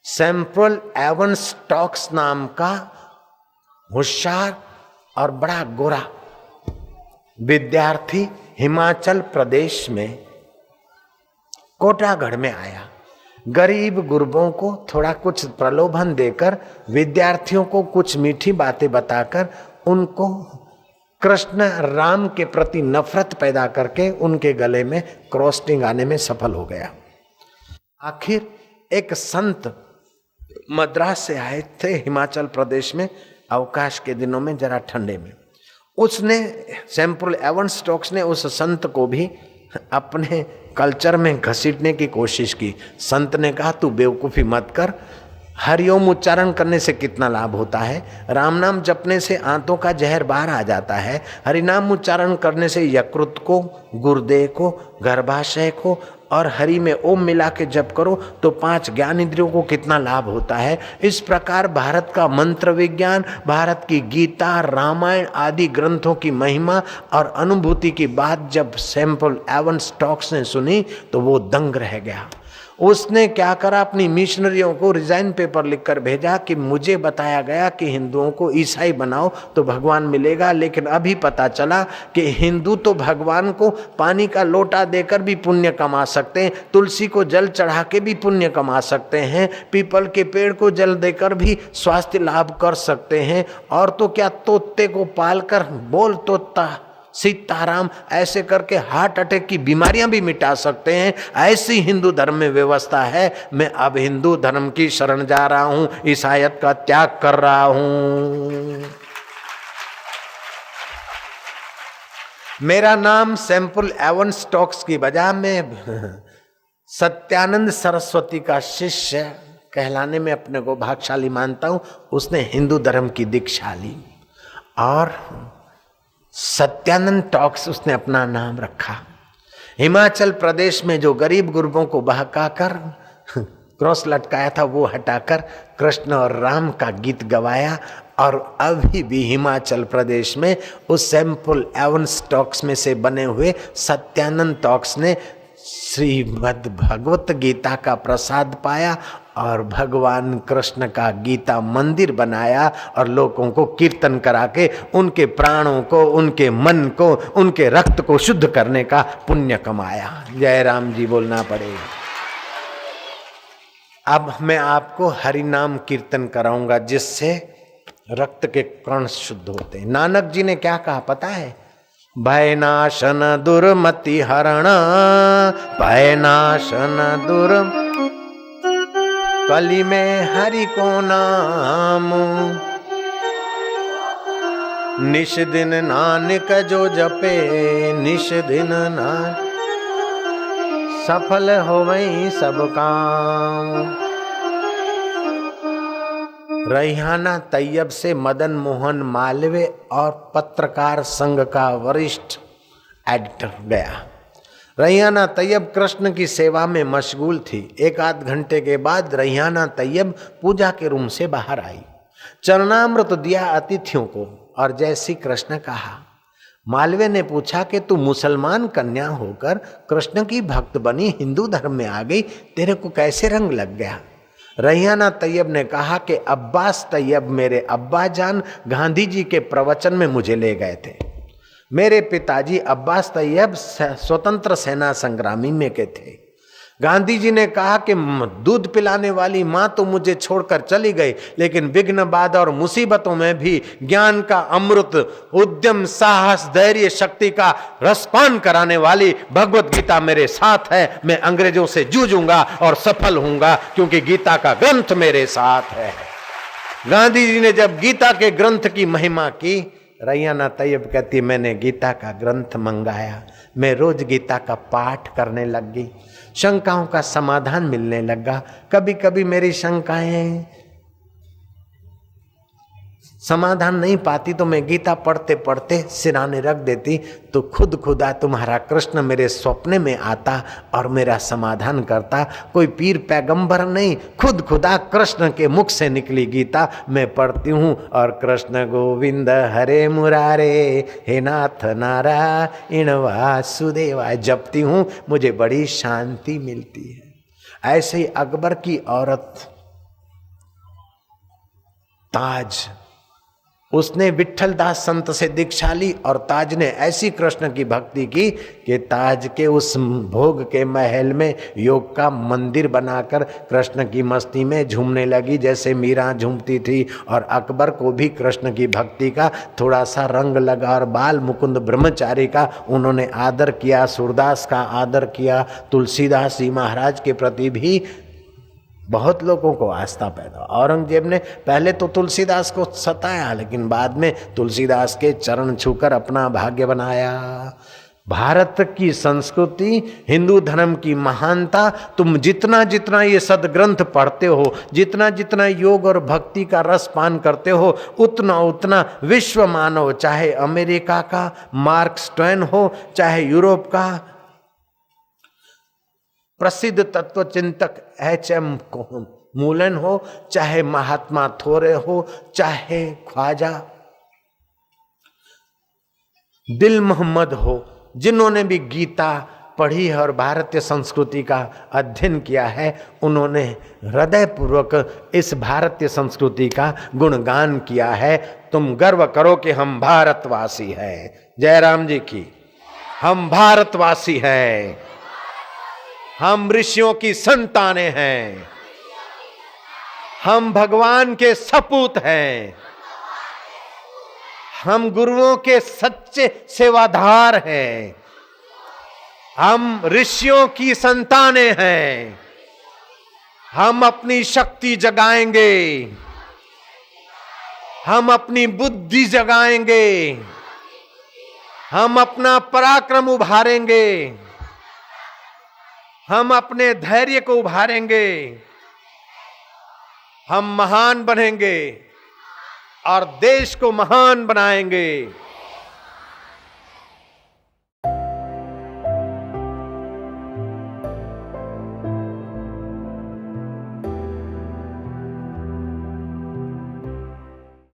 Samuel Avon stocks नाम का होशियार और बड़ा गोरा विद्यार्थी हिमाचल प्रदेश में कोटागढ़ में आया। गरीब गुरबों को थोड़ा कुछ प्रलोभन देकर, विद्यार्थियों को कुछ मीठी बातें बताकर उनको कृष्ण राम के प्रति नफरत पैदा करके उनके गले में क्रॉसटिंग आने में सफल हो गया। आखिर एक संत मद्रास से आए थे हिमाचल प्रदेश में अवकाश के दिनों में, जरा ठंडे में। उसने सैमुअल एवन स्टॉक्स ने उस संत को भी अपने कल्चर में घसीटने की कोशिश की। संत ने कहा तू बेवकूफ़ी मत कर, हरिओम उच्चारण करने से कितना लाभ होता है, राम नाम जपने से आंतों का जहर बाहर आ जाता है, हरिनाम उच्चारण करने से यकृत को, गुर्दे को, गर्भाशय को और हरि में ओम मिला के जप करो तो 5 ज्ञान इंद्रियों को कितना लाभ होता है। इस प्रकार भारत का मंत्र विज्ञान, भारत की गीता, रामायण आदि ग्रंथों की महिमा और अनुभूति की बात जब सैमुअल एवन स्टॉक्स ने सुनी तो वो दंग रह गया। उसने क्या करा, अपनी मिशनरियों को रिजाइन पेपर लिखकर भेजा कि मुझे बताया गया कि हिंदुओं को ईसाई बनाओ तो भगवान मिलेगा, लेकिन अभी पता चला कि हिंदू तो भगवान को पानी का लोटा देकर भी पुण्य कमा सकते हैं, तुलसी को जल चढ़ा के भी पुण्य कमा सकते हैं, पीपल के पेड़ को जल देकर भी स्वास्थ्य लाभ कर सकते हैं, और तो क्या तोते को पालकर बोल तोता सीताराम ऐसे करके हार्ट अटैक की बीमारियां भी मिटा सकते हैं। ऐसी हिंदू धर्म में व्यवस्था है। मैं अब हिंदू धर्म की शरण जा रहा हूं, ईसाईयत का त्याग कर रहा हूं। मेरा नाम सैमुअल एवन स्टॉक्स की बजाय में सत्यानंद सरस्वती का शिष्य कहलाने में अपने को भाग्यशाली मानता हूं। उसने हिंदू धर्म की दीक्षा ली और सत्यानंद टॉक्स उसने अपना नाम रखा। हिमाचल प्रदेश में जो गरीब गुरबों को बहकाकर क्रॉस लटकाया था वो हटाकर कृष्ण और राम का गीत गवाया, और अभी भी हिमाचल प्रदेश में उस सैमुअल एवन स्टॉक्स में से बने हुए सत्यानंद टॉक्स ने श्रीमद् भगवत गीता का प्रसाद पाया और भगवान कृष्ण का गीता मंदिर बनाया और लोगों को कीर्तन करा के उनके प्राणों को, उनके मन को, उनके रक्त को शुद्ध करने का पुण्य कमाया। जय राम जी बोलना पड़ेगा। अब मैं आपको हरि नाम कीर्तन कराऊंगा जिससे रक्त के कण शुद्ध होते हैं। नानक जी ने क्या कहा पता है? भय नाशन दुर्मति हरण, भय नाशन दुर कली में हरि को नाम, निश दिन नानक जो जपे, निश दिन नानक सफल होवई सब काम। रैहाना तैयब से मदन मोहन मालवीय और पत्रकार संघ का वरिष्ठ एडिटर गया। रैहाना तैयब कृष्ण की सेवा में मशगूल थी। 1-8 घंटे के बाद रैहाना तैयब पूजा के रूम से बाहर आई, चरणामृत दिया अतिथियों को और जय श्री कृष्ण कहा। मालवीय ने पूछा कि तू मुसलमान कन्या होकर कृष्ण की भक्त बनी, हिंदू धर्म में आ गई, तेरे को कैसे रंग लग गया? रैहाना तैयब ने कहा कि अब्बास तैयब मेरे अब्बा जान गांधी जी के प्रवचन में मुझे ले गए थे। मेरे पिताजी अब्बास तैयब स्वतंत्र सेना संग्रामी में के थे। गांधी जी ने कहा कि दूध पिलाने वाली माँ तो मुझे छोड़कर चली गई, लेकिन विघ्न बाधा और मुसीबतों में भी ज्ञान का अमृत, उद्यम, साहस, धैर्य, शक्ति का रसपान कराने वाली भगवत गीता मेरे साथ है। मैं अंग्रेजों से जूझूंगा और सफल होऊंगा क्योंकि गीता का ग्रंथ मेरे साथ है। गांधी जी ने जब गीता के ग्रंथ की महिमा की, रैहाना तैयब कहती मैंने गीता का ग्रंथ मंगाया, मैं रोज गीता का पाठ करने लग गई, शंकाओं का समाधान मिलने लगा। कभी कभी मेरी शंकाएं समाधान नहीं पाती तो मैं गीता पढ़ते पढ़ते सिराने रख देती, तो खुद खुदा तुम्हारा कृष्ण मेरे स्वप्न में आता और मेरा समाधान करता। कोई पीर पैगंबर नहीं, खुद खुदा कृष्ण के मुख से निकली गीता मैं पढ़ती हूँ और कृष्ण गोविंद हरे मुरारे हे नाथ नारायण वासुदेवाय जपती हूँ, मुझे बड़ी शांति मिलती है। ऐसे ही अकबर की औरत ताज। उसने विट्ठल दास संत से दीक्षा ली और ताज ने ऐसी कृष्ण की भक्ति की कि ताज के उस भोग के महल में योग का मंदिर बनाकर कृष्ण की मस्ती में झूमने लगी, जैसे मीरा झूमती थी। और अकबर को भी कृष्ण की भक्ति का थोड़ा सा रंग लगा और बाल मुकुंद ब्रह्मचारी का उन्होंने आदर किया, सूरदास का आदर किया, तुलसीदास जी महाराज के प्रति भी बहुत लोगों को आस्था पैदा। औरंगजेब ने पहले तो तुलसीदास को सताया, लेकिन बाद में तुलसीदास के चरण छूकर अपना भाग्य बनाया। भारत की संस्कृति, हिंदू धर्म की महानता, तुम जितना जितना ये सदग्रंथ पढ़ते हो, जितना जितना योग और भक्ति का रस पान करते हो, उतना उतना विश्व मानव, चाहे अमेरिका का मार्क्स ट्वेन हो, चाहे यूरोप का प्रसिद्ध तत्वचिंतक H.M. मूलन हो, चाहे महात्मा थोरे हो, चाहे ख्वाजा दिल मोहम्मद हो, जिन्होंने भी गीता पढ़ी है और भारतीय संस्कृति का अध्ययन किया है, उन्होंने हृदयपूर्वक इस भारतीय संस्कृति का गुणगान किया है। तुम गर्व करो कि हम भारतवासी हैं। जयराम जी की। हम भारतवासी हैं, हम ऋषियों की संतानें हैं, हम भगवान के सपूत हैं, हम गुरुओं के सच्चे सेवाधार हैं, हम ऋषियों की संतानें हैं। हम अपनी शक्ति जगाएंगे, हम अपनी बुद्धि जगाएंगे, हम अपना पराक्रम उभारेंगे, हम अपने धैर्य को उभारेंगे, हम महान बनेंगे और देश को महान बनाएंगे।